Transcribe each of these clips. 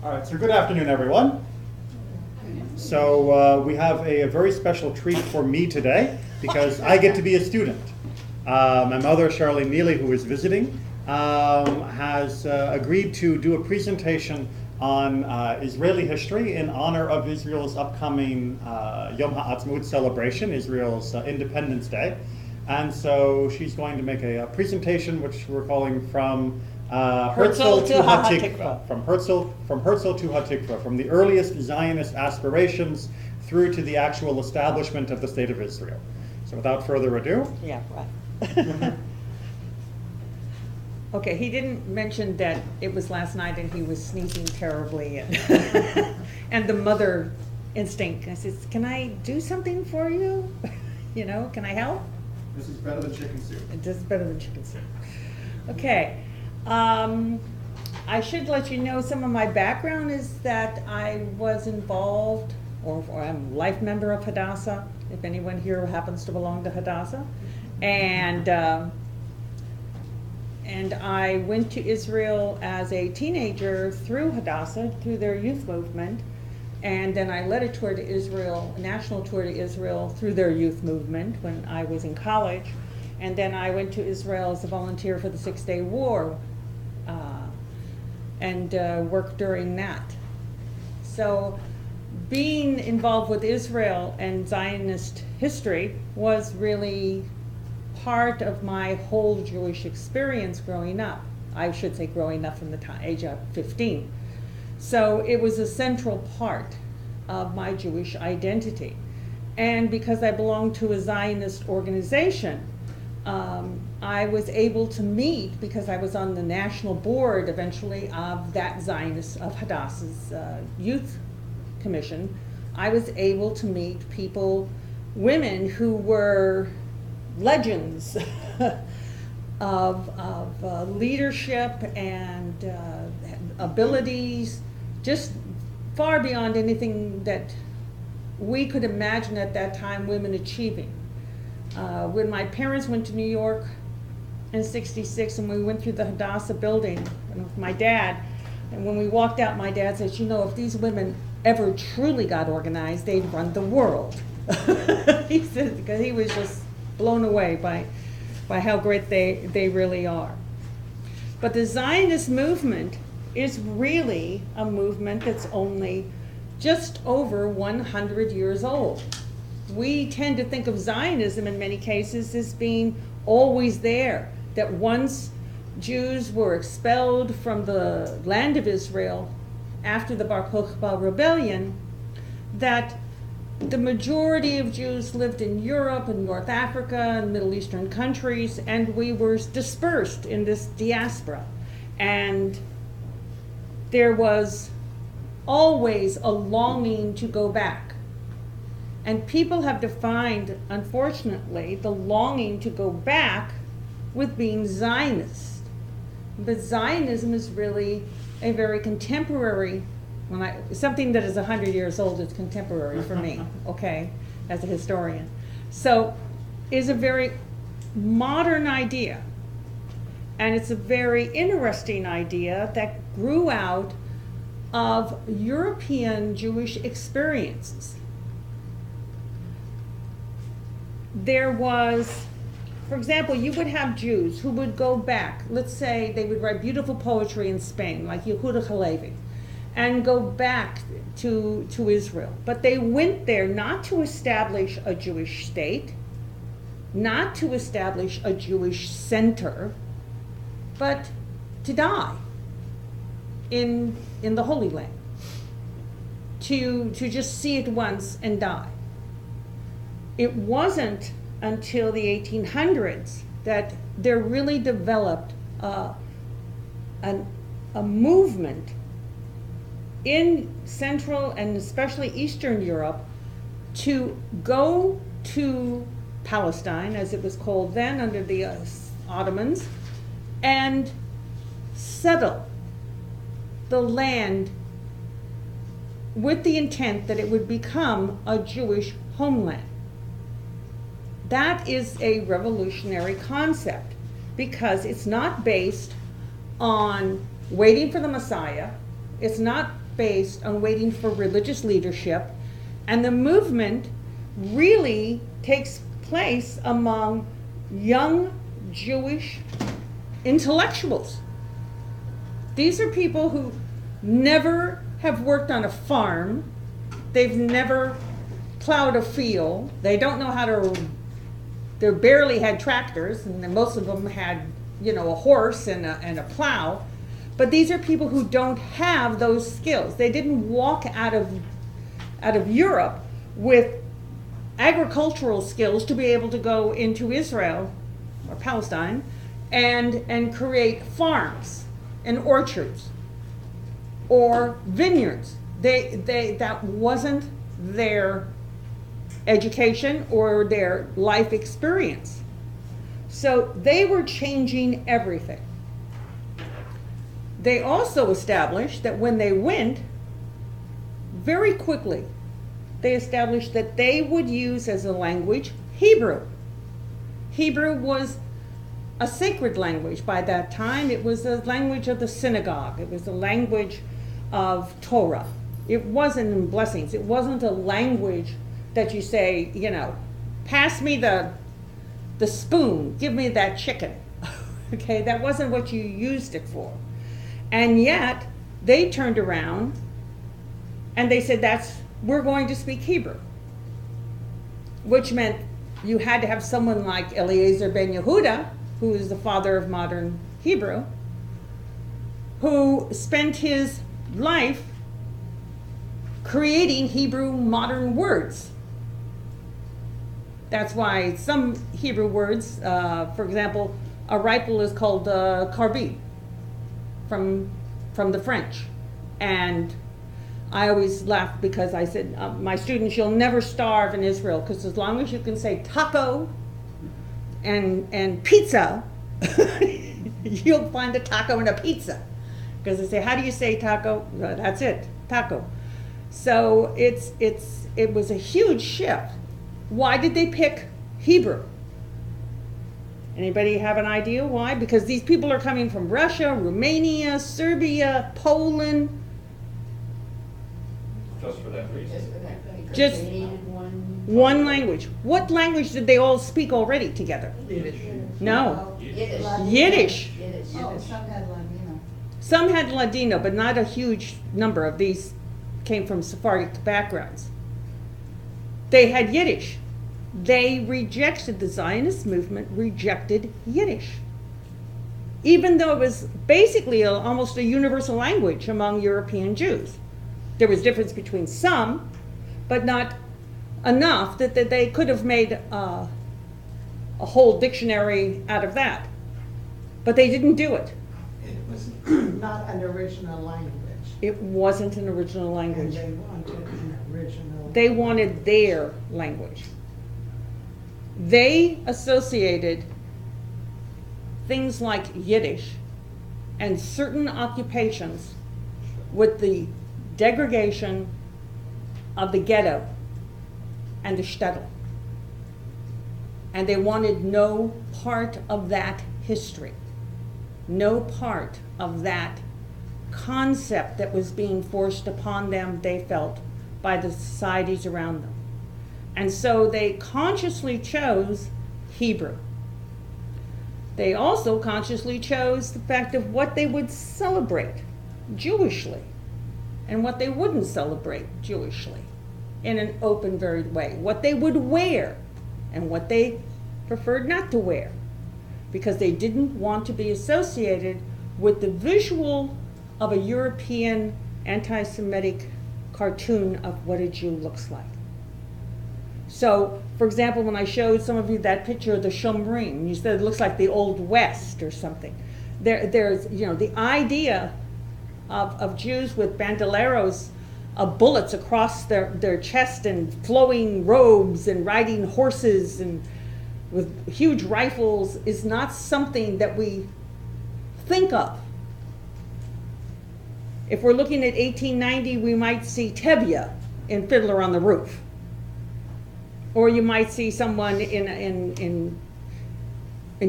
All right, so good afternoon, everyone. So we have a very special treat for me today because I get to be a student. My mother, Charlene Neely, who is visiting, has agreed to do a presentation on Israeli history in honor of Israel's upcoming Yom Ha'Atzmaut celebration, Israel's Independence Day. And so she's going to make a presentation which we're calling From Herzl to Hatikva. From Herzl to Hatikva, from the earliest Zionist aspirations through to the actual establishment of the State of Israel. So without further ado. Yeah, right. Okay, he didn't mention that it was last night and he was sneezing terribly and, and the mother instinct. I said, can I do something for you? You know, can I help? This is better than chicken soup. It is better than chicken soup. Okay. I should let you know some of my background is that I was involved, or I'm a life member of Hadassah, if anyone here happens to belong to Hadassah. And I went to Israel as a teenager through Hadassah, through their youth movement. And then I led a tour to Israel, a national tour to Israel through their youth movement when I was in college. And then I went to Israel as a volunteer for the Six-Day War and worked during that. So being involved with Israel and Zionist history was really part of my whole Jewish experience growing up. I should say growing up from the age of 15. So it was a central part of my Jewish identity. And because I belonged to a Zionist organization, I was able to meet, because I was on the national board eventually of that Zionist, of Hadassah's youth commission, I was able to meet people, women who were legends of leadership and abilities, just far beyond anything that we could imagine at that time women achieving. When my parents went to New York in '66 and we went through the Hadassah building with my dad, and when we walked out, my dad says, you know, if these women ever truly got organized, they'd run the world. He said, because he was just blown away by how great they really are. But the Zionist movement is really a movement that's only just over 100 years old. We tend to think of Zionism in many cases as being always there, that once Jews were expelled from the land of Israel after the Bar Kokhba rebellion, that the majority of Jews lived in Europe and North Africa and Middle Eastern countries, and we were dispersed in this diaspora. And there was always a longing to go back. And people have defined, unfortunately, the longing to go back with being Zionist. But Zionism is really a very contemporary, something that is 100 years old is contemporary for me, okay, as a historian. So it's a very modern idea. And it's a very interesting idea that grew out of European Jewish experiences. There was, for example, you would have Jews who would go back, let's say they would write beautiful poetry in Spain, like Yehuda Halevi, and go back to Israel. But they went there not to establish a Jewish state, not to establish a Jewish center, but to die in the Holy Land, to just see it once and die. It wasn't until the 1800s that there really developed a movement in Central and especially Eastern Europe to go to Palestine, as it was called then under the Ottomans, and settle the land with the intent that it would become a Jewish homeland. That is a revolutionary concept because it's not based on waiting for the Messiah. It's not based on waiting for religious leadership, and the movement really takes place among young Jewish intellectuals. These are people who never have worked on a farm, they've never plowed a field, they don't know how to, they barely had tractors, and then most of them had, you know, a horse and a plow. But these are people who don't have those skills. They didn't walk out of Europe with agricultural skills to be able to go into Israel or Palestine and create farms and orchards or vineyards. That wasn't their education or their life experience. So they were changing everything. They also established that when they went, very quickly, they established that they would use as a language Hebrew. Hebrew was a sacred language by that time. It was the language of the synagogue. It was the language of Torah. It wasn't in blessings. It wasn't a language that you say, you know, pass me the spoon, give me that chicken. Okay, that wasn't what you used it for. And yet, they turned around and they said, we're going to speak Hebrew. Which meant you had to have someone like Eliezer ben Yehuda, who is the father of modern Hebrew, who spent his life creating Hebrew modern words. That's why some Hebrew words, for example, a rifle is called carbine from the French. And I always laugh because I said, my students, you'll never starve in Israel, because as long as you can say taco and pizza, you'll find a taco and a pizza. Because they say, how do you say taco? That's it, taco. So it was a huge shift. Why did they pick Hebrew? Anybody have an idea why? Because these people are coming from Russia, Romania, Serbia, Poland. Just for that reason. Just They needed one language. What language did they all speak already together? Yiddish. No. Yiddish. Yiddish. Yiddish. Oh, some had Ladino. Some had Ladino, but not a huge number of these came from Sephardic backgrounds. They had Yiddish. They rejected, the Zionist movement rejected Yiddish. Even though it was basically almost a universal language among European Jews. There was difference between some, but not enough that they could have made a whole dictionary out of that. But they didn't do it. It was not an original language. It wasn't an original language. And they wanted an original. They wanted their language. They associated things like Yiddish and certain occupations with the degradation of the ghetto and the shtetl. And they wanted no part of that history, no part of that concept that was being forced upon them, they felt, by the societies around them. And so they consciously chose Hebrew. They also consciously chose the fact of what they would celebrate Jewishly and what they wouldn't celebrate Jewishly in an open, varied way. What they would wear and what they preferred not to wear, because they didn't want to be associated with the visual of a European anti-Semitic cartoon of what a Jew looks like. So, for example, when I showed some of you that picture of the Shomrim, you said it looks like the Old West or something. There's, the idea of Jews with bandoleros of bullets across their chest and flowing robes and riding horses and with huge rifles is not something that we think of. If we're looking at 1890, we might see Tevye in Fiddler on the Roof. Or you might see someone in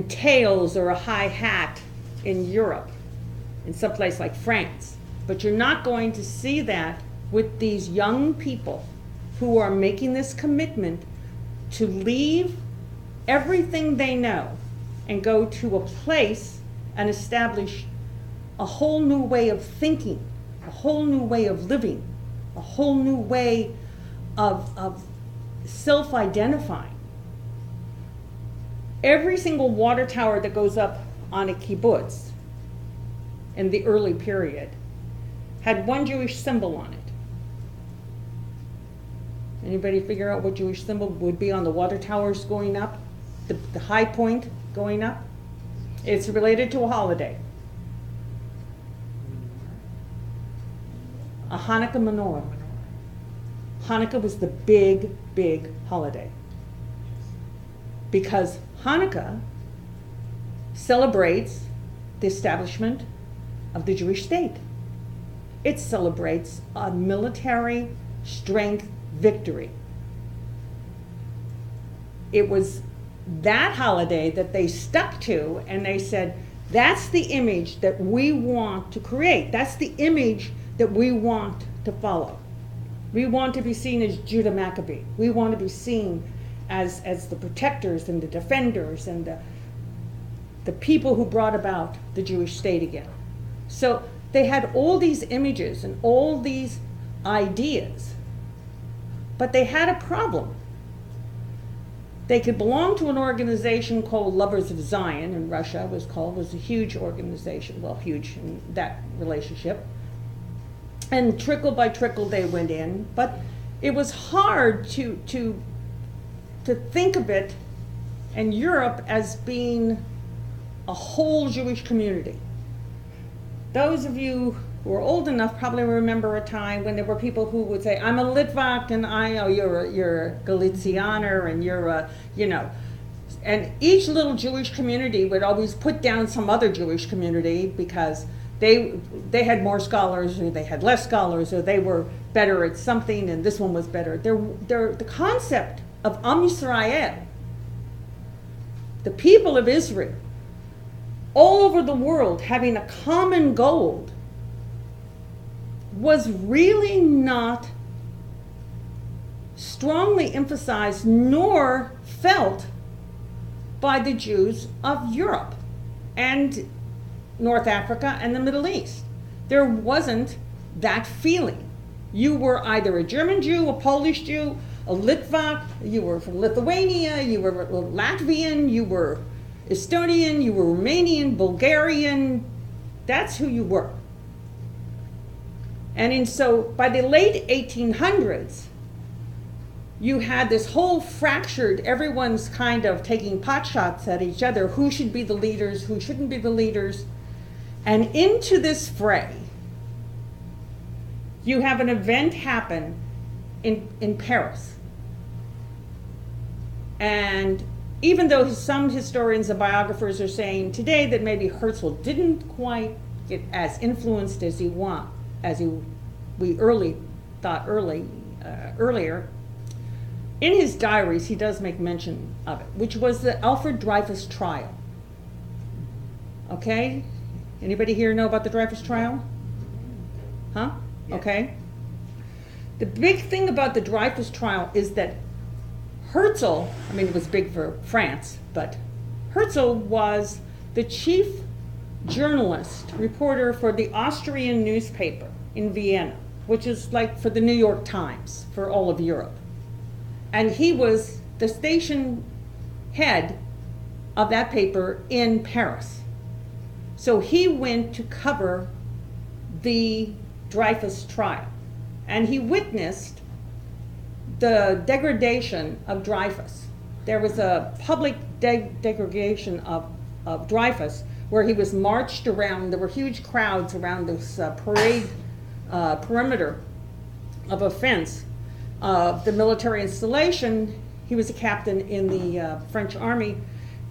tails or a high hat in Europe, in some place like France. But you're not going to see that with these young people who are making this commitment to leave everything they know and go to a place and establish a whole new way of thinking, a whole new way of living, a whole new way of self-identifying. Every single water tower that goes up on a kibbutz in the early period had one Jewish symbol on it. Anybody figure out what Jewish symbol would be on the water towers going up? The high point going up? It's related to a holiday. A Hanukkah menorah. Hanukkah was the big, big holiday. Because Hanukkah celebrates the establishment of the Jewish state. It celebrates a military strength victory. It was that holiday that they stuck to, and they said, that's the image that we want to create. That's the image that we want to follow. We want to be seen as Judah Maccabee. We want to be seen as the protectors and the defenders and the people who brought about the Jewish state again. So they had all these images and all these ideas, but they had a problem. They could belong to an organization called Lovers of Zion in Russia, was a huge organization, well, huge in that relationship. And trickle by trickle they went in, but it was hard to think of it in Europe as being a whole Jewish community. Those of you who are old enough probably remember a time when there were people who would say, I'm a Litvak, and you're a Galicianer, and you're a, and each little Jewish community would always put down some other Jewish community because they had more scholars, or they had less scholars, or they were better at something, and this one was better. The concept of Am Yisrael, the people of Israel, all over the world having a common goal, was really not strongly emphasized nor felt by the Jews of Europe and North Africa and the Middle East. There wasn't that feeling. You were either a German Jew, a Polish Jew, a Litvak, you were from Lithuania, you were Latvian, you were Estonian, you were Romanian, Bulgarian. That's who you were. And so by the late 1800s, you had this whole fractured, everyone's kind of taking pot shots at each other, who should be the leaders, who shouldn't be the leaders. And into this fray, you have an event happen in Paris. And even though some historians and biographers are saying today that maybe Herzl didn't quite get as influenced as we thought earlier, in his diaries he does make mention of it, which was the Alfred Dreyfus trial. Okay? Anybody here know about the Dreyfus trial? Huh? Yeah. Okay. The big thing about the Dreyfus trial is that Herzl, it was big for France, but Herzl was the chief journalist, reporter for the Austrian newspaper in Vienna, which is like for the New York Times for all of Europe. And he was the station head of that paper in Paris. So he went to cover the Dreyfus trial, and he witnessed the degradation of Dreyfus. There was a public degradation of Dreyfus where he was marched around. There were huge crowds around this perimeter of a fence of the military installation. He was a captain in the French army,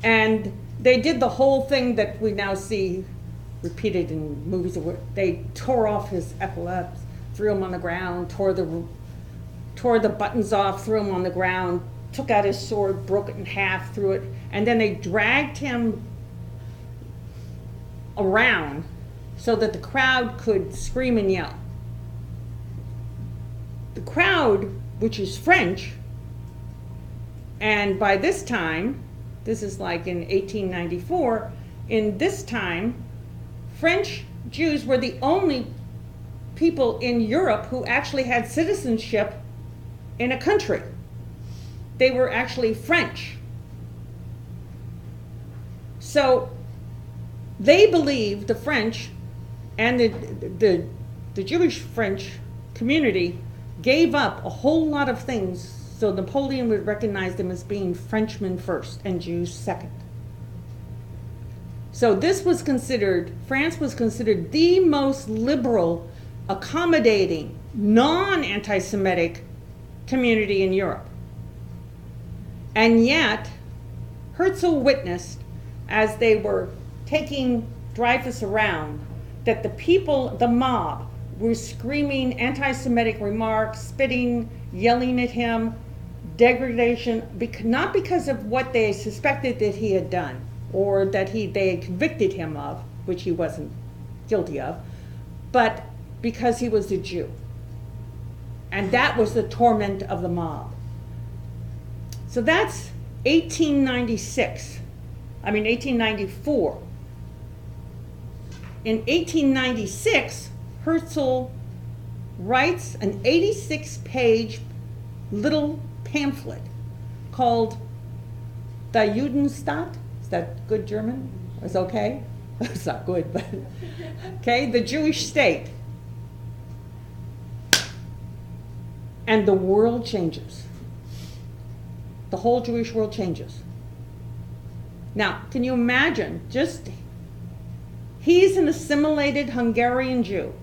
and they did the whole thing that we now see repeated in movies. They tore off his epaulets, threw him on the ground, tore the buttons off, threw him on the ground, took out his sword, broke it in half, threw it, and then they dragged him around so that the crowd could scream and yell. The crowd, which is French, and by this time, this is like in 1894, in this time, French Jews were the only people in Europe who actually had citizenship in a country. They were actually French. So they believed, the French and the Jewish French community gave up a whole lot of things so Napoleon would recognize them as being Frenchmen first and Jews second. So this was considered, France was considered the most liberal, accommodating, non-anti-Semitic community in Europe. And yet, Herzl witnessed, as they were taking Dreyfus around, that the people, the mob, were screaming anti-Semitic remarks, spitting, yelling at him, degradation, not because of what they suspected that he had done, or that they had convicted him of, which he wasn't guilty of, but because he was a Jew. And that was the torment of the mob. So that's 1894. In 1896, Herzl writes an 86-page little pamphlet called the Judenstaat. Is that good German? It's okay? It's not good, but okay, the Jewish state. And the world changes. The whole Jewish world changes. Now, can you imagine, he's an assimilated Hungarian Jew,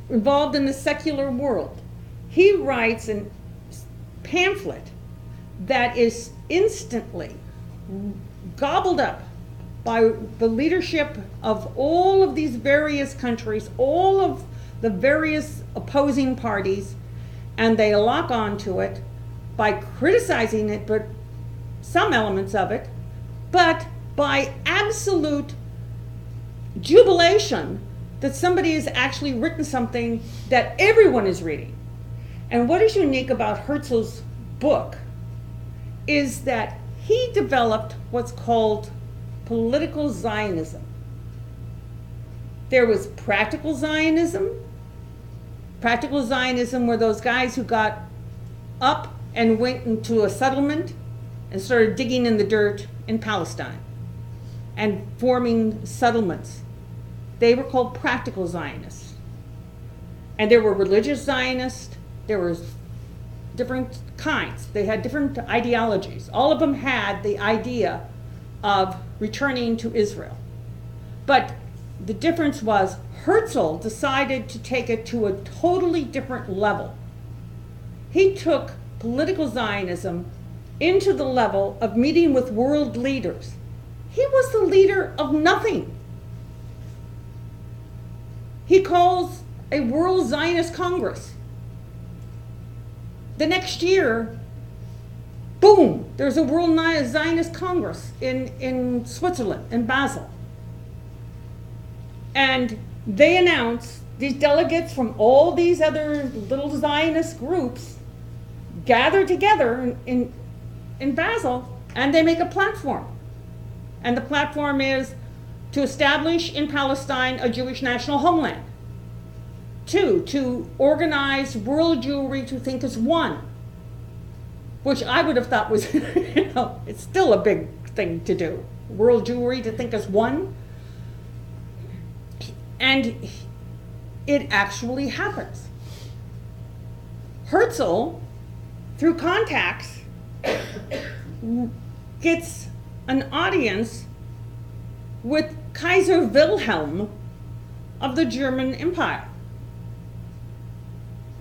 involved in the secular world. He writes a pamphlet that is instantly gobbled up by the leadership of all of these various countries, all of the various opposing parties, and they lock onto it by criticizing it, but some elements of it, but by absolute jubilation that somebody has actually written something that everyone is reading. And what is unique about Herzl's book is that he developed what's called political Zionism. There was practical Zionism. Practical Zionism were those guys who got up and went into a settlement and started digging in the dirt in Palestine and forming settlements. They were called practical Zionists. And there were religious Zionists. There were different kinds. They had different ideologies. All of them had the idea of returning to Israel. But the difference was Herzl decided to take it to a totally different level. He took political Zionism into the level of meeting with world leaders. He was the leader of nothing. He calls a World Zionist Congress. The next year, boom, there's a World Zionist Congress in Switzerland, in Basel. And they announce these delegates from all these other little Zionist groups gather together in Basel, and they make a platform. And the platform is to establish in Palestine a Jewish national homeland. 2, to organize world Jewry to think as one, which I would have thought was, it's still a big thing to do. World Jewry to think as one. And it actually happens. Herzl, through contacts, gets an audience with Kaiser Wilhelm of the German Empire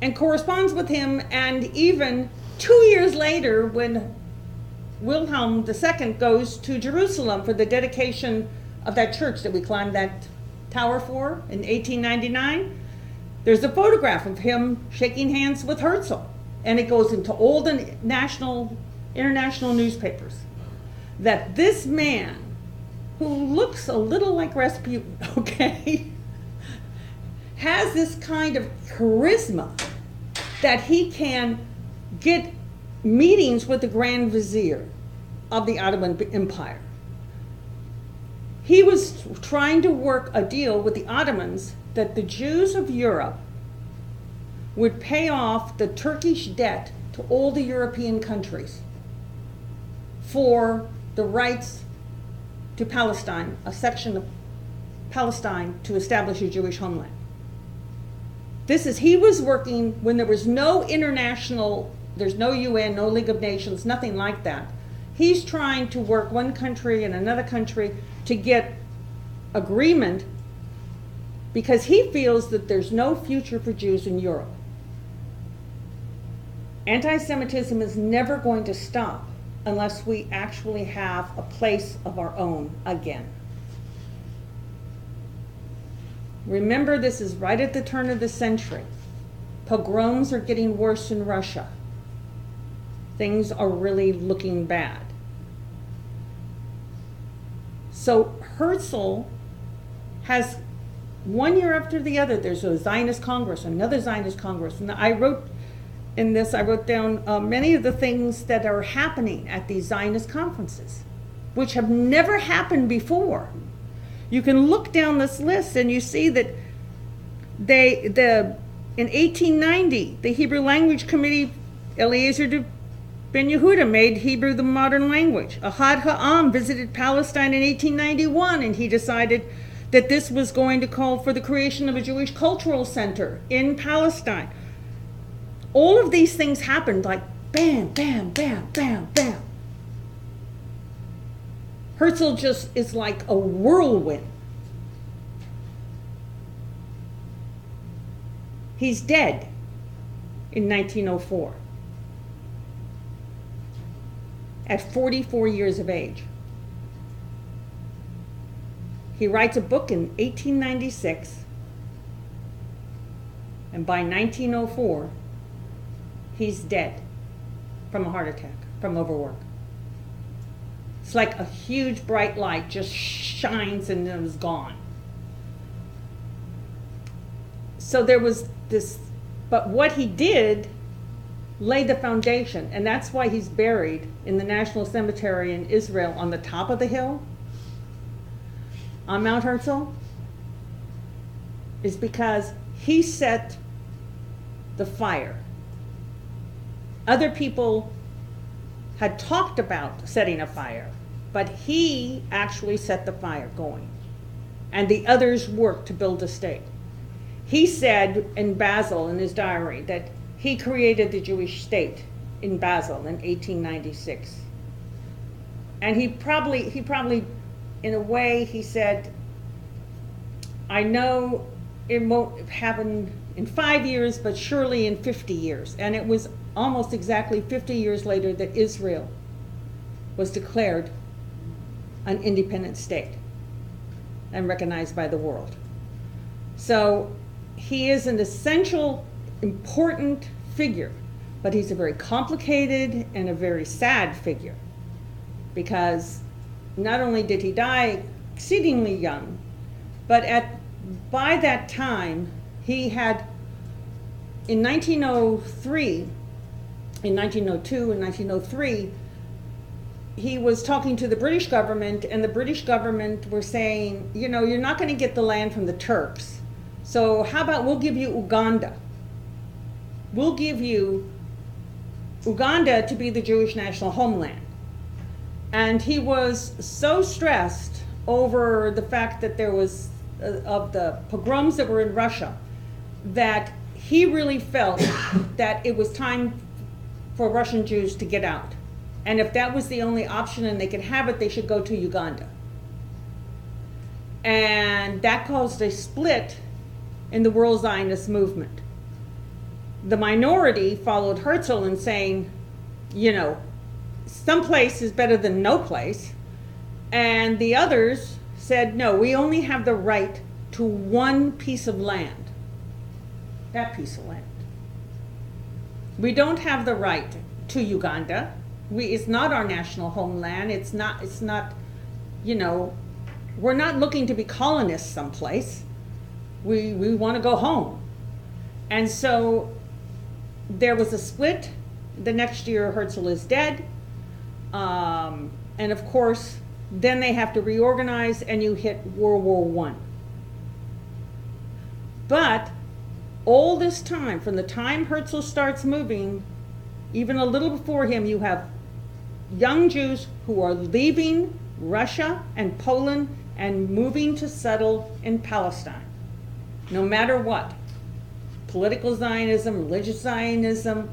and corresponds with him, and even 2 years later, when Wilhelm II goes to Jerusalem for the dedication of that church that we climbed that tower for in 1899, there's a photograph of him shaking hands with Herzl, and it goes into all the international newspapers, that this man who looks a little like Rasputin, okay, has this kind of charisma that he can get meetings with the Grand Vizier of the Ottoman Empire. He was trying to work a deal with the Ottomans that the Jews of Europe would pay off the Turkish debt to all the European countries for the rights to Palestine, a section of Palestine, to establish a Jewish homeland. He was working when there was no international, there's no UN, no League of Nations, nothing like that. He's trying to work one country and another country to get agreement because he feels that there's no future for Jews in Europe. Anti-Semitism is never going to stop unless we actually have a place of our own again. Remember, this is right at the turn of the century. Pogroms are getting worse in Russia. Things are really looking bad. So Herzl has, one year after the other, there's a Zionist Congress, another Zionist Congress. And I wrote down many of the things that are happening at these Zionist conferences, which have never happened before. You can look down this list and you see that in 1890, the Hebrew Language Committee, Eliezer Ben Yehuda made Hebrew the modern language. Ahad Ha'am visited Palestine in 1891, and he decided that this was going to call for the creation of a Jewish cultural center in Palestine. All of these things happened like bam, bam, bam, bam, bam. Herzl just is like a whirlwind. He's dead in 1904 at 44 years of age. He writes a book in 1896, and by 1904, he's dead from a heart attack, from overwork. It's like a huge bright light just shines and then it was gone. So there was this, but what he did laid the foundation, and that's why he's buried in the National Cemetery in Israel on the top of the hill on Mount Herzl, is because he set the fire. Other people had talked about setting a fire, but he actually set the fire going, and the others worked to build a state. He said in Basel, in his diary, that he created the Jewish state in Basel in 1896. And he probably, in a way, he said, I know it won't happen in 5 years, but surely in 50 years. And it was almost exactly 50 years later that Israel was declared an independent state and recognized by the world. So he is an essential, important figure, but he's a very complicated and a very sad figure, because not only did he die exceedingly young, but by that time he had, in 1903, in 1902 and 1903, he was talking to the British government, and the British government were saying, you know, you're not going to get the land from the Turks, so how about we'll give you Uganda. We'll give you Uganda to be the Jewish national homeland. And he was so stressed over the fact that there was, of the pogroms that were in Russia, that he really felt that it was time for Russian Jews to get out. And if that was the only option and they could have it, they should go to Uganda. And that caused a split in the World Zionist movement. The minority followed Herzl in saying, you know, some place is better than no place. And the others said, no, we only have the right to one piece of land. That piece of land. We don't have the right to Uganda. It's not our national homeland. It's not, you know, We're not looking to be colonists someplace. We want to go home. And so there was a split. The next year, Herzl is dead. And of course, then they have to reorganize, and you hit World War I. But all this time, from the time Herzl starts moving, even a little before him, you have young Jews who are leaving Russia and Poland and moving to settle in Palestine, no matter what. Political Zionism, religious Zionism,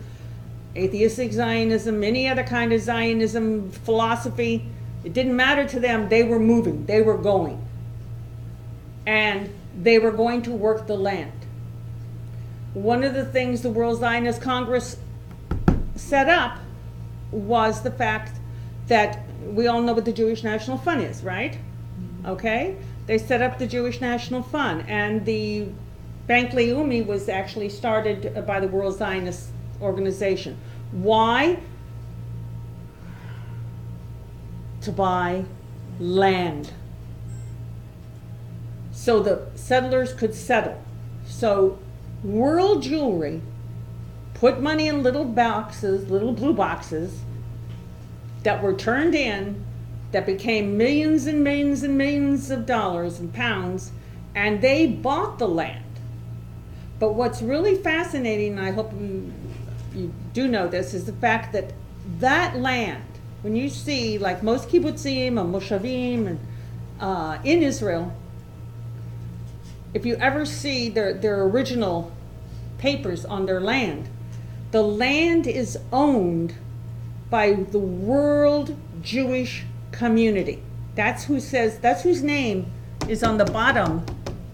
atheistic Zionism, any other kind of Zionism philosophy, it didn't matter to them. They were moving, they were going. And they were going to work the land. One of the things the World Zionist Congress set up was the fact that we all know what the Jewish National Fund is, right? Okay? They set up the Jewish National Fund, and the Bank Leumi was actually started by the World Zionist Organization. Why? To buy land, so the settlers could settle. So World Jewelry put money in little boxes, little blue boxes, that were turned in, that became millions and millions and millions of dollars and pounds, and they bought the land. But what's really fascinating, and I hope you do know this, is the fact that that land, when you see, like most kibbutzim and moshavim and, in Israel, if you ever see their original papers on their land, the land is owned by the World Jewish Community. That's whose name is on the bottom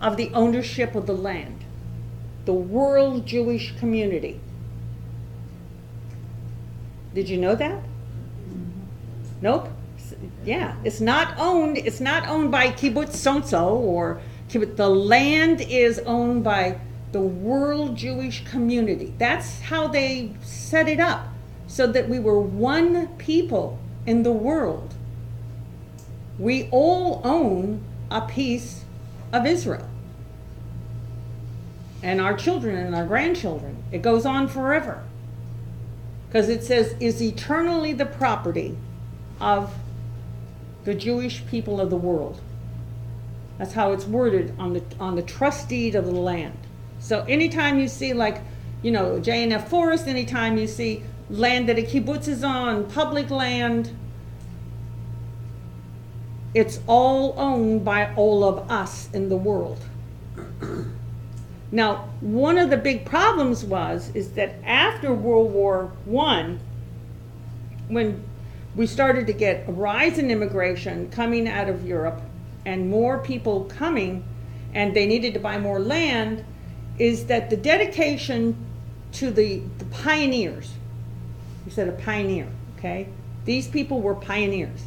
of the ownership of the land. The World Jewish Community. Did you know that? Nope. Yeah, it's not owned by Kibbutz so-and-so or Kibbutz. The land is owned by the World Jewish Community. That's how they set it up, so that we were one people in the world. We all own a piece of Israel. And our children and our grandchildren. It goes on forever. Because it says, is eternally the property of the Jewish people of the world. That's how it's worded on the trust deed of the land. So anytime you see, like, J&F Forest, anytime you see land that a kibbutz is on, public land, it's all owned by all of us in the world. Now, one of the big problems is that after World War I, when we started to get a rise in immigration coming out of Europe and more people coming, and they needed to buy more land, is that the dedication to the pioneers, we said a pioneer, okay? These people were pioneers.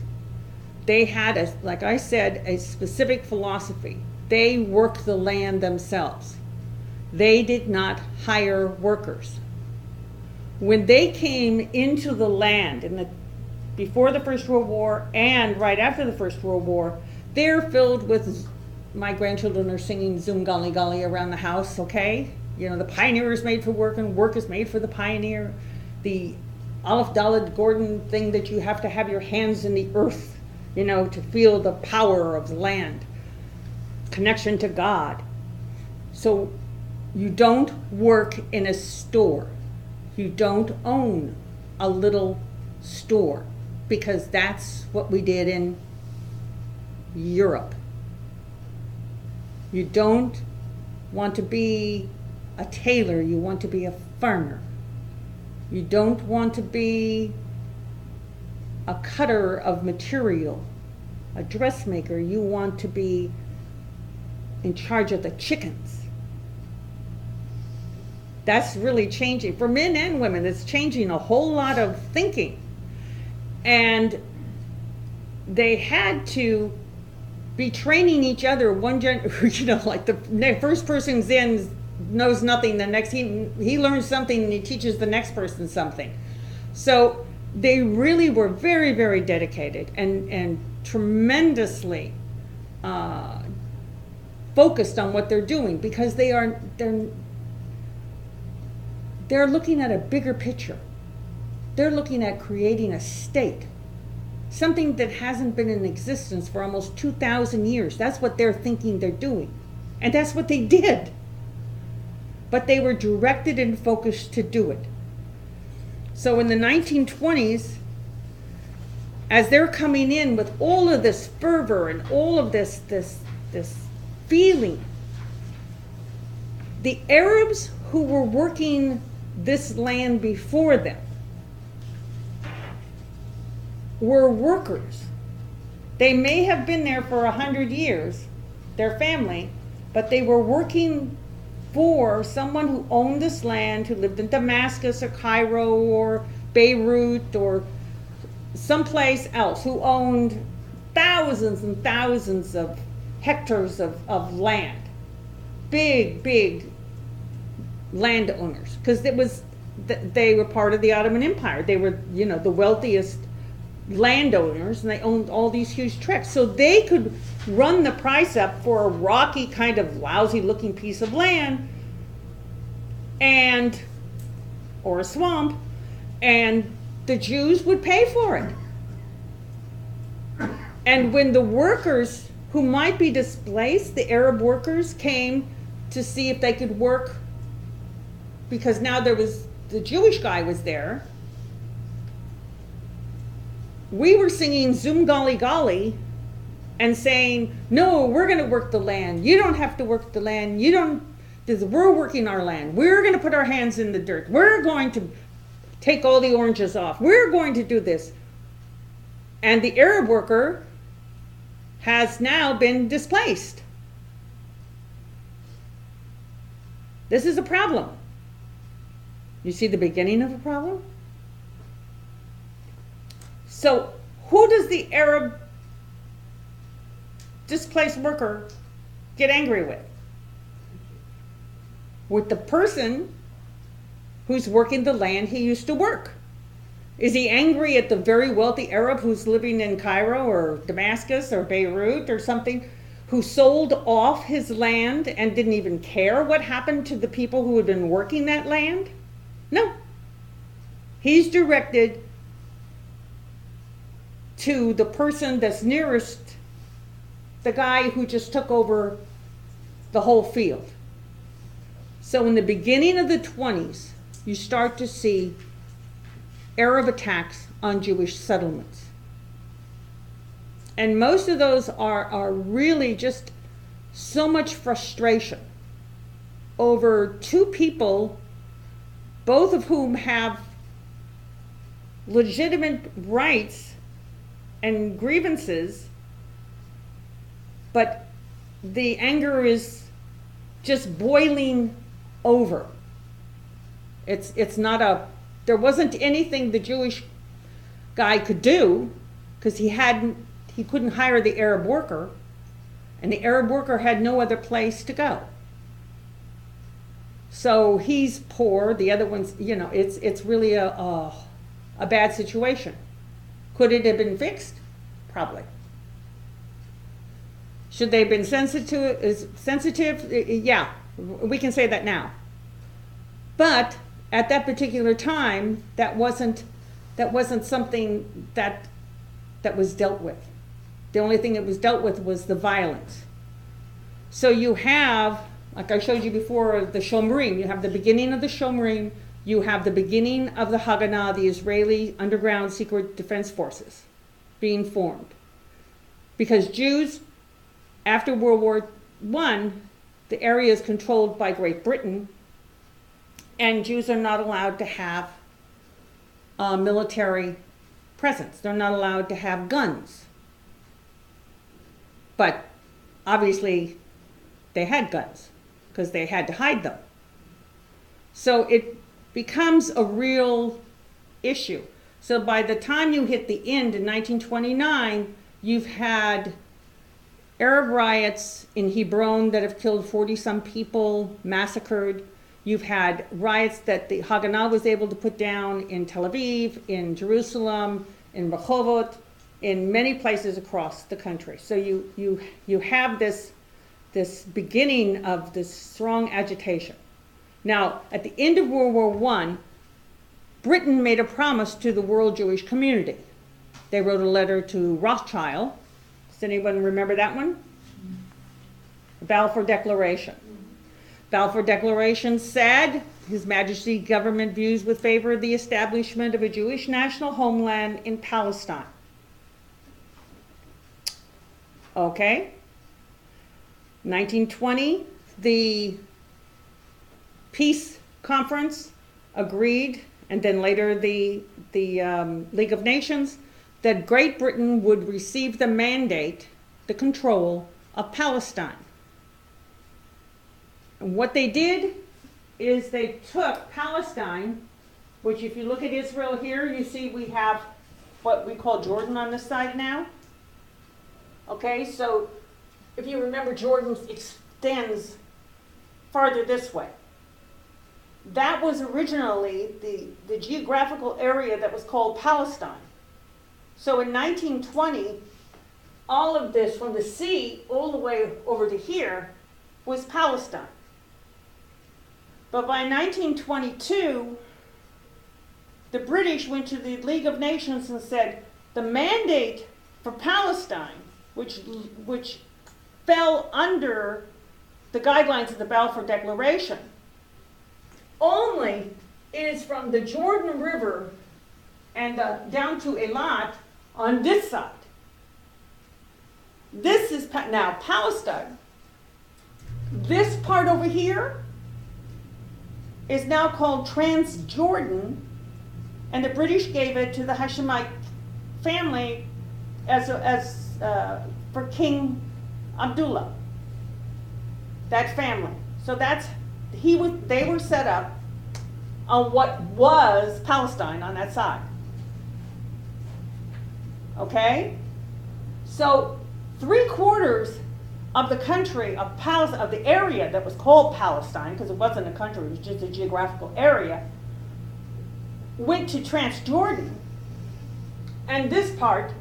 They had, like I said, a specific philosophy. They worked the land themselves. They did not hire workers. When they came into the land before the First World War and right after the First World War, they're filled with, my grandchildren are singing Zum Gali Gali around the house, okay? The pioneer is made for work and work is made for the pioneer. The Aleph Dalet Gordon thing that you have to have your hands in the earth, to feel the power of the land. Connection to God. So you don't work in a store. You don't own a little store, because that's what we did in Europe. You don't want to be a tailor, you want to be a farmer. You don't want to be a cutter of material, a dressmaker. You want to be in charge of the chickens. That's really changing. For men and women, it's changing a whole lot of thinking. And they had to be training each other. Like the first person's in knows nothing, the next he learns something and he teaches the next person something. So they really were very, very dedicated and tremendously focused on what they're doing, because they're looking at a bigger picture. They're looking at creating a state, something that hasn't been in existence for almost 2,000 years. That's what they're thinking they're doing. And that's what they did. But they were directed and focused to do it. So in the 1920s, as they're coming in with all of this fervor and all of this feeling, the Arabs who were working this land before them were workers. They may have been there for 100 years, their family, but they were working for someone who owned this land, who lived in Damascus or Cairo or Beirut or someplace else, who owned thousands and thousands of hectares of land. Big landowners, because they were part of the Ottoman Empire. They were, the wealthiest landowners, and they owned all these huge tracts. So they could run the price up for a rocky, kind of lousy looking piece of land, or a swamp, and the Jews would pay for it. And when the workers who might be displaced, the Arab workers, came to see if they could work, because now the Jewish guy was there, we were singing Zum Gali Gali and saying, no, we're going to work the land. You don't have to work the land. We're working our land. We're going to put our hands in the dirt. We're going to take all the oranges off. We're going to do this. And the Arab worker has now been displaced. This is a problem. You see the beginning of a problem? So who does the Arab displaced worker get angry with? With the person who's working the land he used to work. Is he angry at the very wealthy Arab who's living in Cairo or Damascus or Beirut or something, who sold off his land and didn't even care what happened to the people who had been working that land? No. He's directed to the person that's nearest, the guy who just took over the whole field. So in the beginning of the 20s, you start to see Arab attacks on Jewish settlements. And most of those are really just so much frustration over two people, both of whom have legitimate rights and grievances, but the anger is just boiling over. There wasn't anything the Jewish guy could do, because he couldn't hire the Arab worker, and the Arab worker had no other place to go. So he's poor, the other one's, it's really a bad situation. Could it have been fixed? Probably. Should they have been sensitive? Yeah, we can say that now. But at that particular time, that wasn't something that was dealt with. The only thing that was dealt with was the violence. So you have, like I showed you before, the Shomrim. You have the beginning of the Shomrim. You have the beginning of the Haganah, the Israeli underground secret defense forces, being formed. Because Jews, after World War I, the area is controlled by Great Britain, and Jews are not allowed to have a military presence. They're not allowed to have guns. But obviously they had guns because they had to hide them. So it becomes a real issue. So by the time you hit the end in 1929, you've had Arab riots in Hebron that have killed 40-some people, massacred. You've had riots that the Haganah was able to put down in Tel Aviv, in Jerusalem, in Rehovot, in many places across the country. So you have this beginning of this strong agitation. Now, at the end of World War I, Britain made a promise to the world Jewish community. They wrote a letter to Rothschild. Does anyone remember that one? The Balfour Declaration. Balfour Declaration said His Majesty government views with favor of the establishment of a Jewish national homeland in Palestine. Okay. 1920, the Peace Conference agreed, and then later the League of Nations, that Great Britain would receive the mandate, the control of Palestine. And what they did is they took Palestine, which if you look at Israel here, you see we have what we call Jordan on this side now. Okay, so if you remember, Jordan extends farther this way. That was originally the geographical area that was called Palestine. So in 1920, all of this from the sea all the way over to here was Palestine. But by 1922, the British went to the League of Nations and said the mandate for Palestine, which fell under the guidelines of the Balfour Declaration, only is from the Jordan River and down to Eilat on this side. This is now Palestine. This part over here is now called Transjordan, and the British gave it to the Hashemite family for King Abdullah. That family. So they were set up on what was Palestine on that side. Okay? So 3/4 of the country of the area that was called Palestine, because it wasn't a country, it was just a geographical area, went to Transjordan, and this part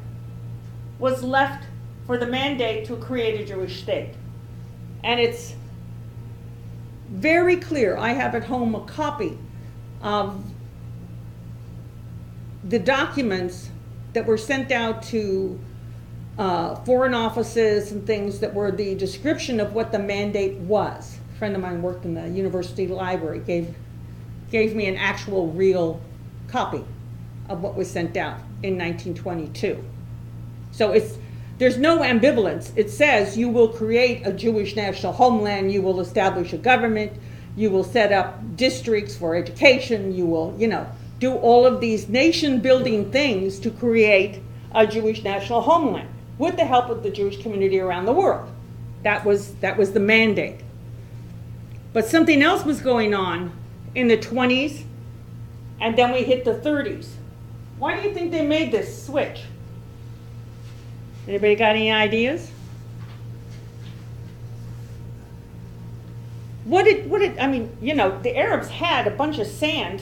was left for the mandate to create a Jewish state. And it's very clear. I have at home a copy of the documents that were sent out to foreign offices and things that were the description of what the mandate was. A friend of mine worked in the university library, gave me an actual real copy of what was sent out in 1922. So there's no ambivalence. It says you will create a Jewish national homeland, you will establish a government, you will set up districts for education, you will, do all of these nation building things to create a Jewish national homeland with the help of the Jewish community around the world. That was the mandate. But something else was going on in the 20s, and then we hit the 30s. Why do you think they made this switch? Anybody got any ideas? The Arabs had a bunch of sand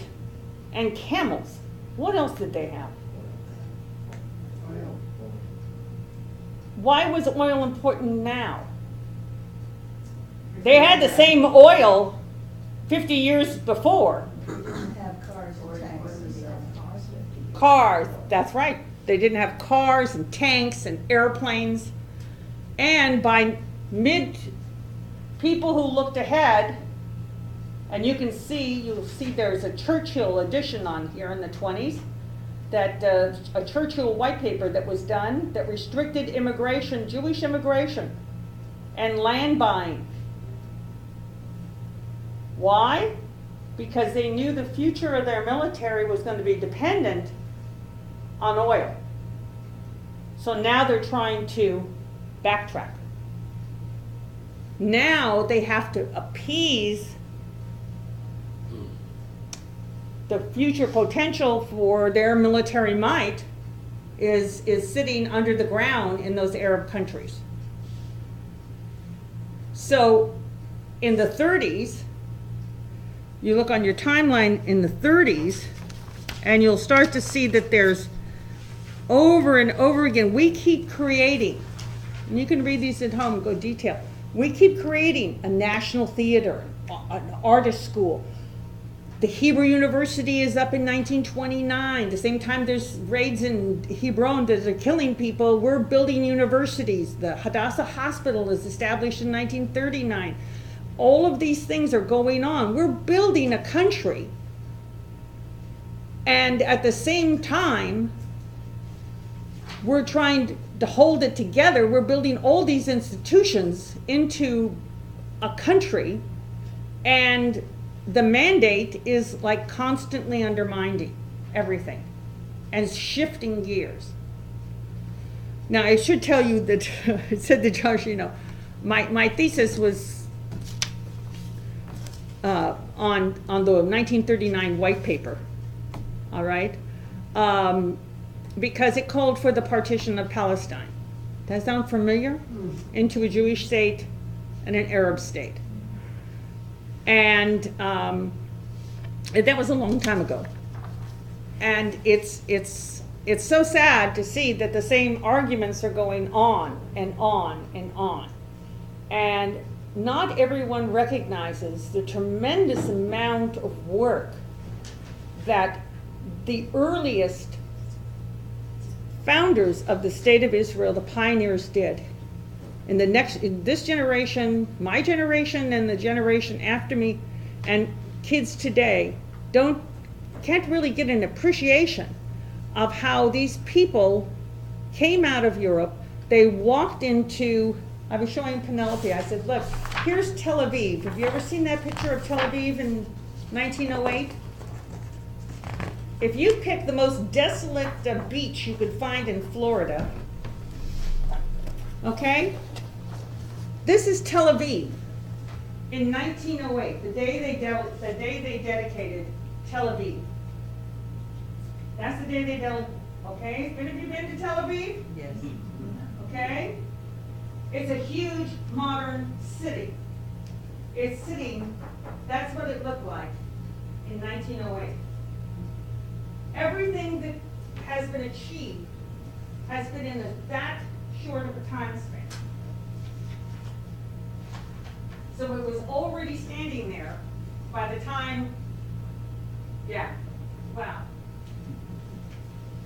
and camels. What else did they have? Why was oil important now? They had the same oil 50 years before. Have cars or tanks. Cars, that's right. They didn't have cars and tanks and airplanes. And by people who looked ahead, and you'll see there's a Churchill edition on here in the 20s, that a Churchill white paper that was done that restricted immigration, Jewish immigration, and land buying. Why? Because they knew the future of their military was going to be dependent on oil. So now they're trying to backtrack. Now they have to appease the future potential for their military might is sitting under the ground in those Arab countries. So in the 30s, you look on your timeline in the 30s, and you'll start to see that there's over and over again. We keep creating, and you can read these at home, go detail. We keep creating a national theater, an artist school. The Hebrew University is up in 1929. The same time there's raids in Hebron that are killing people, we're building universities. The Hadassah Hospital is established in 1939. All of these things are going on. We're building a country. And at the same time, we're trying to hold it together. We're building all these institutions into a country, and the mandate is like constantly undermining everything and shifting gears. Now, I should tell you that I said to Josh, you know, my thesis was on the 1939 white paper, all right? Because it called for the partition of Palestine. Does that sound familiar? Into a Jewish state and an Arab state. And that was a long time ago. And it's so sad to see that the same arguments are going on and on and on. And not everyone recognizes the tremendous amount of work that the earliest founders of the state of Israel, the pioneers, did. In this generation, my generation, and the generation after me, and kids today can't really get an appreciation of how these people came out of Europe. They walked into, I was showing Penelope, I said, look, here's Tel Aviv. Have you ever seen that picture of Tel Aviv in 1908? If you pick the most desolate beach you could find in Florida, okay? This is Tel Aviv in 1908, the day they dedicated Tel Aviv. That's the day they dedicated. Okay, have you been to Tel Aviv? Yes. Okay, it's a huge modern city. It's sitting. That's what it looked like in 1908. Everything that has been achieved has been in that short of a time span. So it was already standing there by the time, yeah, wow.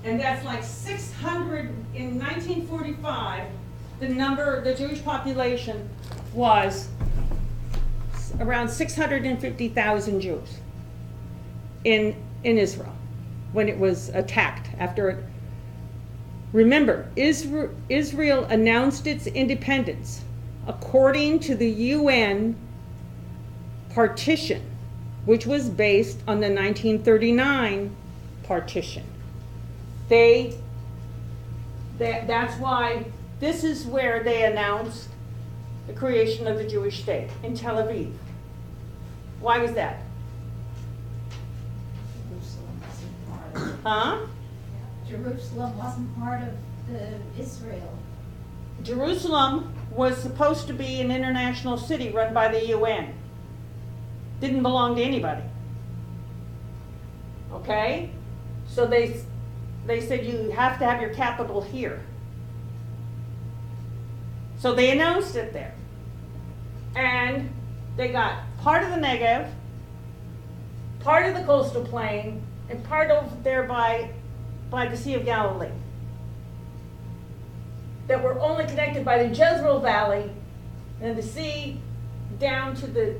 And that's like 600, in 1945, the Jewish population was around 650,000 Jews in Israel when it was attacked after it. Remember, Israel announced its independence according to the UN partition, which was based on the 1939 partition. That's why this is where they announced the creation of the Jewish state, in Tel Aviv. Why was that? Jerusalem wasn't part of it. Huh? Jerusalem wasn't part of Israel. Jerusalem was supposed to be an international city run by the UN. Didn't belong to anybody. Okay? So they said you have to have your capital here. So they announced it there. And they got part of the Negev, part of the coastal plain, and part of there by the Sea of Galilee, that were only connected by the Jezreel Valley and the sea down to the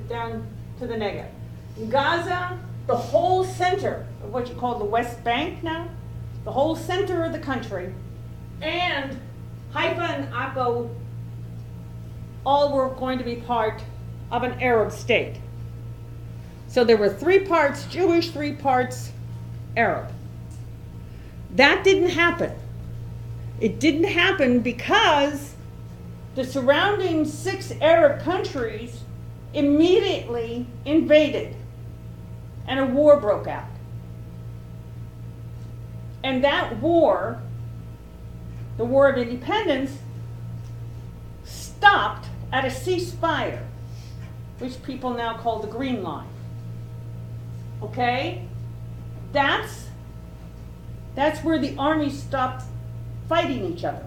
Negev. In Gaza, the whole center of what you call the West Bank now, the whole center of the country, and Haifa and Akko all were going to be part of an Arab state. So there were 3 parts Jewish, 3 parts Arab. That didn't happen. It didn't happen because the surrounding 6 Arab countries immediately invaded and a war broke out. And that war, the War of Independence, stopped at a ceasefire, which people now call the Green Line. Okay? That's where the army stopped fighting each other.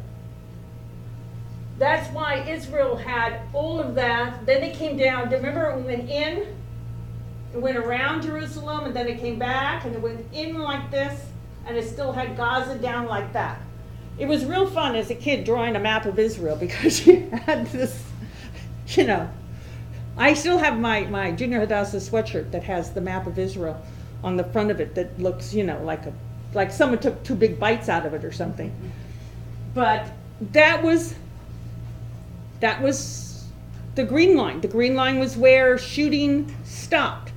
That's why Israel had all of that. Then it came down. Remember, it went in, it went around Jerusalem, and then it came back, and it went in like this, and it still had Gaza down like that. It was real fun as a kid drawing a map of Israel because you had this, you know. I still have my Junior Hadassah sweatshirt that has the map of Israel on the front of it that looks, you know, like someone took 2 big bites out of it or something. But that was the Green Line. The Green Line was where shooting stopped.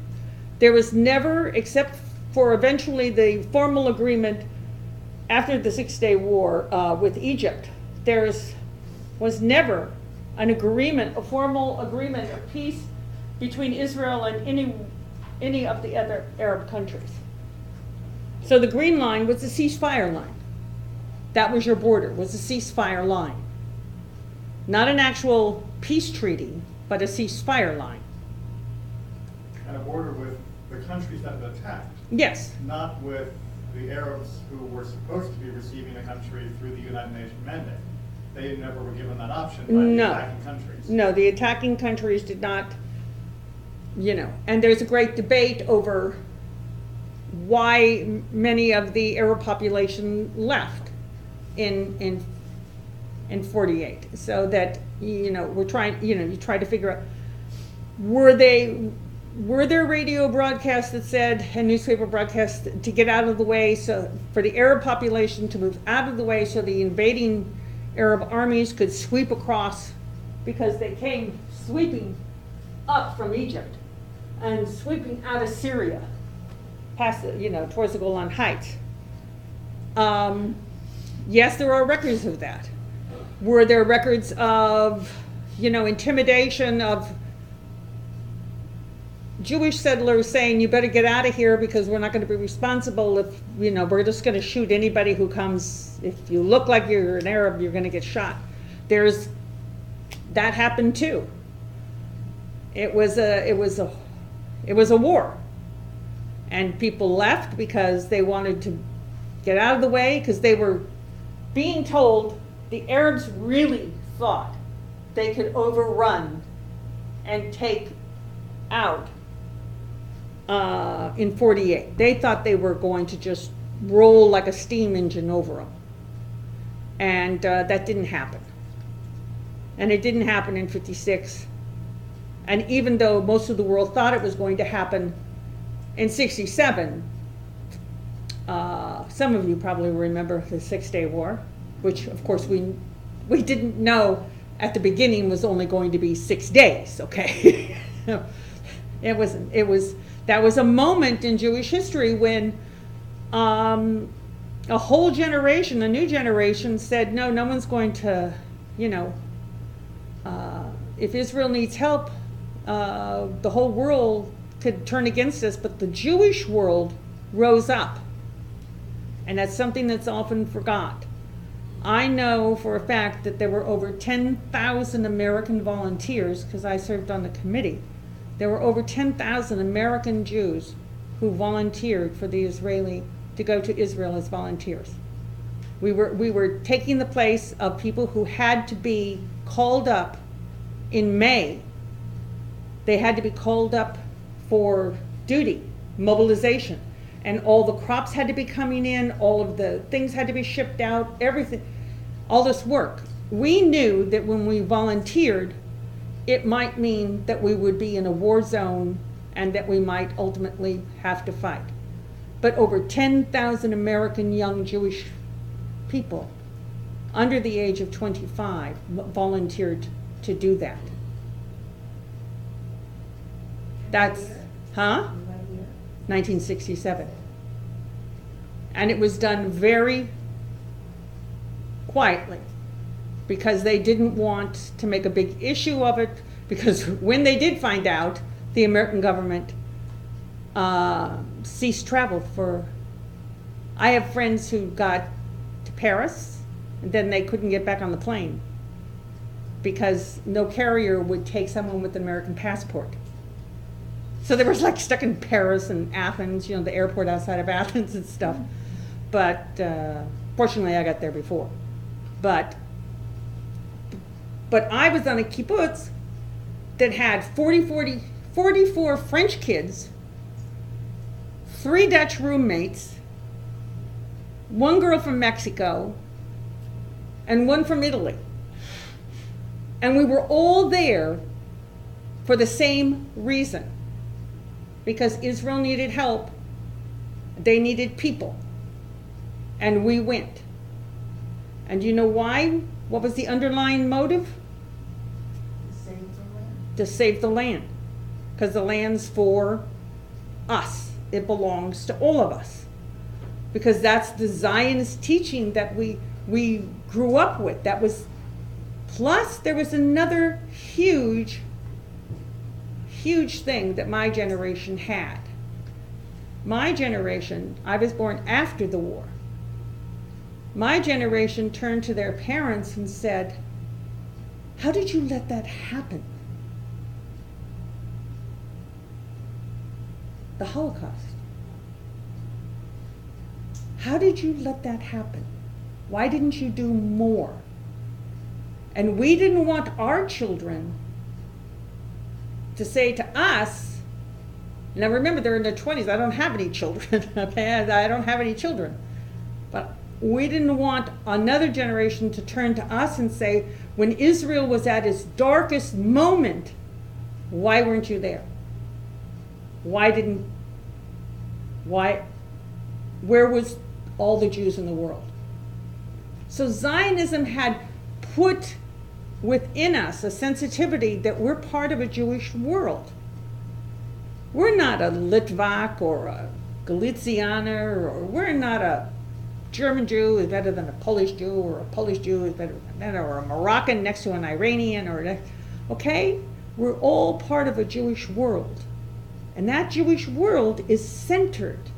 There was never, except for eventually the formal agreement after the 6-Day War with Egypt, there was never an agreement, a formal agreement of peace between Israel and any of the other Arab countries. So the Green Line was a ceasefire line. That was your border, was a ceasefire line. Not an actual peace treaty, but a ceasefire line. And a border with the countries that had attacked. Yes. Not with the Arabs who were supposed to be receiving the country through the United Nations mandate. They never were given that option by the attacking countries. No, the attacking countries did not, you know, and there's a great debate over why many of the Arab population left in 48. So that, you know, we're trying, you know, you try to figure out, were there radio broadcasts that said, and newspaper broadcasts to get out of the way, so for the Arab population to move out of the way so the invading Arab armies could sweep across, because they came sweeping up from Egypt and sweeping out of Syria, past the, you know, towards the Golan Heights. Yes, there are records of that. Were there records of, you know, intimidation of Jewish settlers saying, you better get out of here because we're not going to be responsible if, you know, we're just going to shoot anybody who comes, if you look like you're an Arab, you're going to get shot. That happened too. It was a war. And people left because they wanted to get out of the way, because they were being told the Arabs really thought they could overrun and take out in 48. They thought they were going to just roll like a steam engine over them. And that didn't happen. And it didn't happen in 56. And even though most of the world thought it was going to happen in 67, some of you probably remember the 6-Day War, which of course we didn't know at the beginning was only going to be 6 days, okay? That was a moment in Jewish history when a whole generation, a new generation said, no one's going to, you know, if Israel needs help, the whole world could turn against us, but the Jewish world rose up. And that's something that's often forgot. I know for a fact that there were over 10,000 American volunteers, because I served on the committee. There were over 10,000 American Jews who volunteered for the Israeli, to go to Israel as volunteers. We were taking the place of people who had to be called up in May. They had to be called up for duty, mobilization. And all the crops had to be coming in, all of the things had to be shipped out, everything, all this work. We knew that when we volunteered, it might mean that we would be in a war zone and that we might ultimately have to fight. But over 10,000 American young Jewish people under the age of 25 volunteered to do that. That's, 1967. And it was done very quietly because they didn't want to make a big issue of it, because when they did find out, the American government ceased travel for, I have friends who got to Paris and then they couldn't get back on the plane because no carrier would take someone with an American passport. So they were like stuck in Paris and Athens, you know, the airport outside of Athens and stuff. But fortunately I got there before. But I was on a kibbutz that had 44 French kids, 3 Dutch roommates, 1 girl from Mexico, and 1 from Italy. And we were all there for the same reason. Because Israel needed help. They needed people. And we went. And you know why? What was the underlying motive? To save the land. Because the land's for us. It belongs to all of us. Because that's the Zionist teaching that we grew up with. That was, plus there was another huge thing that my generation had. My generation, I was born after the war. My generation turned to their parents and said, how did you let that happen? The Holocaust. How did you let that happen? Why didn't you do more? And we didn't want our children to say to us, now remember they're in their 20s, I don't have any children, okay? I don't have any children. But we didn't want another generation to turn to us and say, when Israel was at its darkest moment, why weren't you there? Where was all the Jews in the world? So Zionism had put within us a sensitivity that we're part of a Jewish world. We're not a Litvak or a Galicianer, or we're not a German Jew is better than a Polish Jew, or a Polish Jew is better than that, or a Moroccan next to an Iranian, okay? We're all part of a Jewish world. And that Jewish world is centered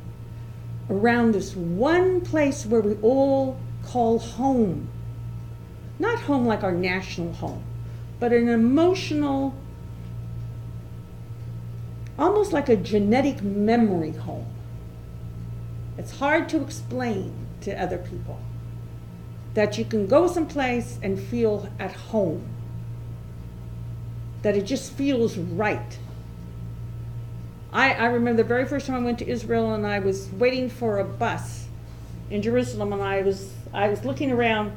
around this one place where we all call home. Not home like our national home, but an emotional, almost like a genetic memory home. It's hard to explain to other people that you can go someplace and feel at home, that it just feels right. I remember the very first time I went to Israel, and I was waiting for a bus in Jerusalem, and I was looking around,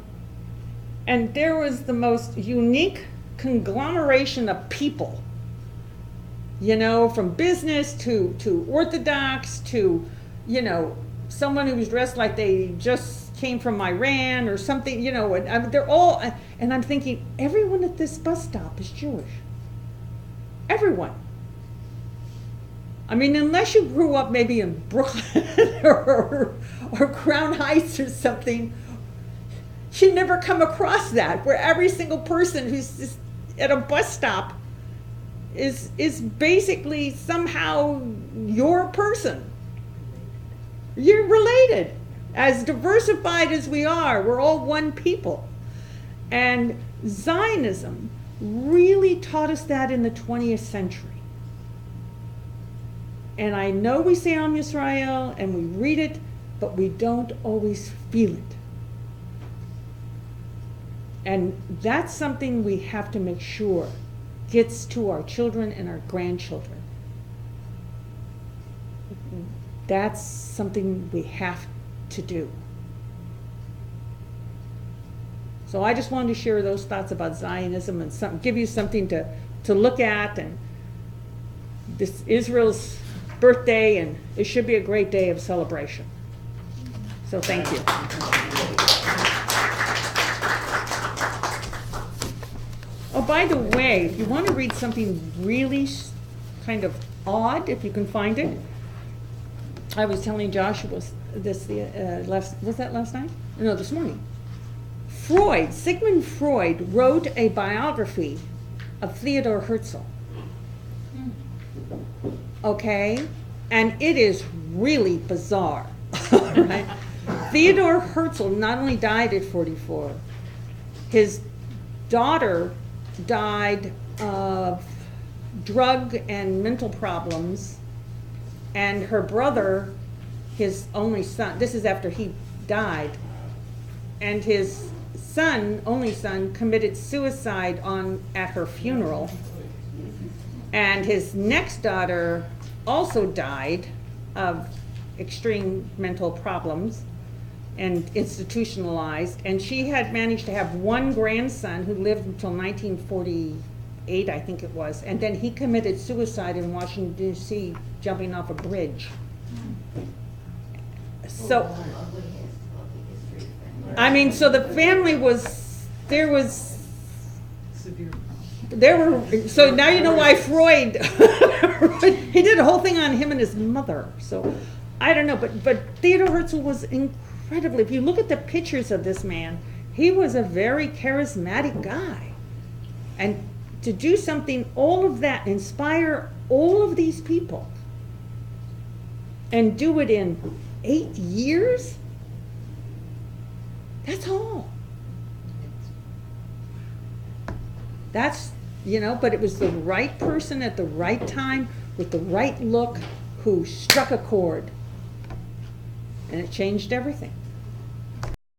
and there was the most unique conglomeration of people, you know, from business to Orthodox to, you know, someone who was dressed like they just came from Iran or something, you know, and they're all, and I'm thinking, everyone at this bus stop is Jewish. Everyone. I mean, unless you grew up maybe in Brooklyn or Crown Heights or something, you never come across that, where every single person who's just at a bus stop is basically somehow your person. You're related. As diversified as we are, we're all one people. And Zionism really taught us that in the 20th century. And I know we say Am Yisrael and we read it, but we don't always feel it. And that's something we have to make sure gets to our children and our grandchildren. That's something we have to do. So I just wanted to share those thoughts about Zionism and give you something to look at. And this Israel's birthday, and it should be a great day of celebration. So thank you. Oh, by the way, if you want to read something really kind of odd, if you can find it, I was telling Joshua this was that last night? No, this morning. Sigmund Freud wrote a biography of Theodor Herzl. Okay? And it is really bizarre. Right? Theodor Herzl not only died at 44, his daughter died of drug and mental problems, and her brother, his only son, this is after he died, and his son, only son, committed suicide at her funeral. And his next daughter also died of extreme mental problems and institutionalized. And she had managed to have one grandson who lived until 1948, I think it was. And then he committed suicide in Washington, D.C., jumping off a bridge. So, I mean, so the family there were, so now you know why Freud, he did a whole thing on him and his mother. So, I don't know, but Theodore Herzl was incredibly, if you look at the pictures of this man, he was a very charismatic guy. And to do something, all of that, inspire all of these people, and do it in 8 years, that's all. That's, but it was the right person at the right time with the right look who struck a chord. And it changed everything.